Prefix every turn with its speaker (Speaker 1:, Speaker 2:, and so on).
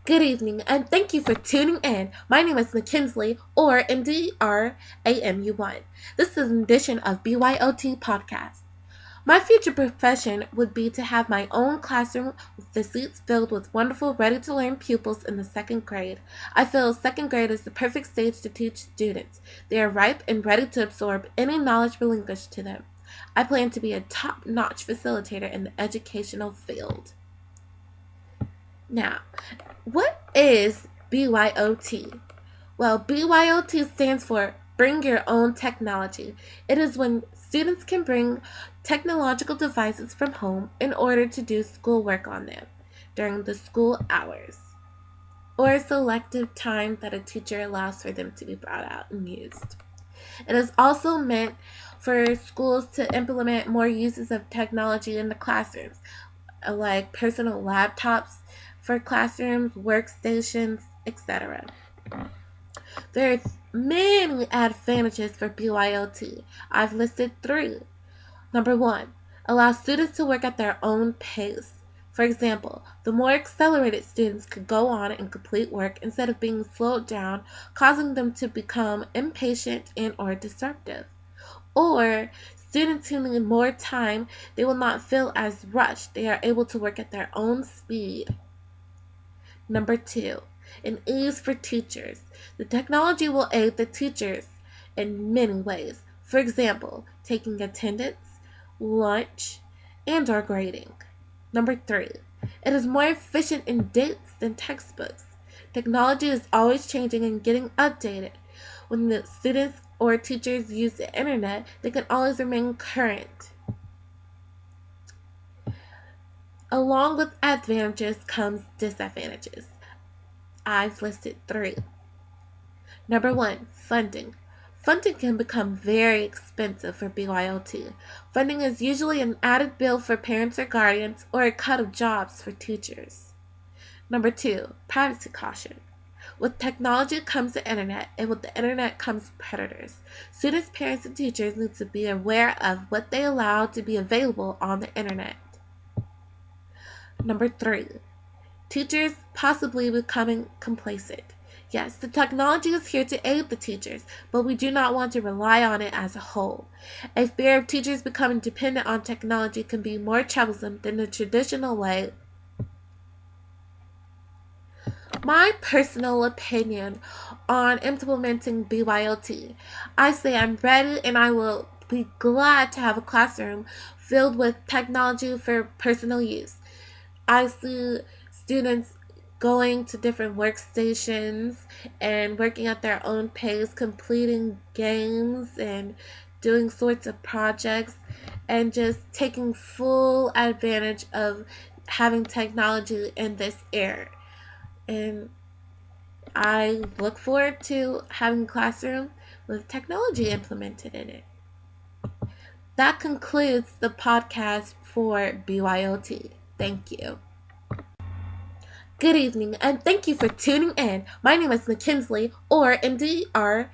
Speaker 1: Good evening, and thank you for tuning in. My name is McKinsley, or MDRAMU1. This is an edition of BYOT podcast. My future profession would be to have my own classroom with the seats filled with wonderful, ready-to-learn pupils in the second grade. I feel second grade is the perfect stage to teach students. They are ripe and ready to absorb any knowledge relinquished to them. I plan to be a top-notch facilitator in the educational field. Now, what is BYOT? Well, BYOT stands for Bring Your Own Technology. It is when students can bring technological devices from home in order to do schoolwork on them during the school hours or a selective time that a teacher allows for them to be brought out and used. It is also meant for schools to implement more uses of technology in the classrooms, like personal laptops for classrooms, workstations, etc. There are many advantages for BYOT. I've listed 3. Number 1, allow students to work at their own pace. For example, the more accelerated students could go on and complete work instead of being slowed down, causing them to become impatient and or disruptive. Or students who need more time, they will not feel as rushed. They are able to work at their own speed. Number 2, an ease for teachers. The technology will aid the teachers in many ways. For example, taking attendance, lunch, and or grading. Number 3, it is more efficient in dates than textbooks. Technology is always changing and getting updated. When the students or teachers use the internet, they can always remain current. Along with advantages comes disadvantages. I've listed 3. Number 1, funding. Funding can become very expensive for BYOT. Funding is usually an added bill for parents or guardians or a cut of jobs for teachers. Number 2, privacy caution. With technology comes the internet, and with the internet comes predators. Students, parents, and teachers need to be aware of what they allow to be available on the internet. Number 3, teachers possibly becoming complacent. Yes, the technology is here to aid the teachers, but we do not want to rely on it as a whole. A fear of teachers becoming dependent on technology can be more troublesome than the traditional way. My personal opinion on implementing BYOT. I say I'm ready and I will be glad to have a classroom filled with technology for personal use. I see students going to different workstations and working at their own pace, completing games and doing sorts of projects and just taking full advantage of having technology in this era. And I look forward to having a classroom with technology implemented in it. That concludes the podcast for BYOT. Thank you. Good evening, and thank you for tuning in. My name is McKinsley, or MDR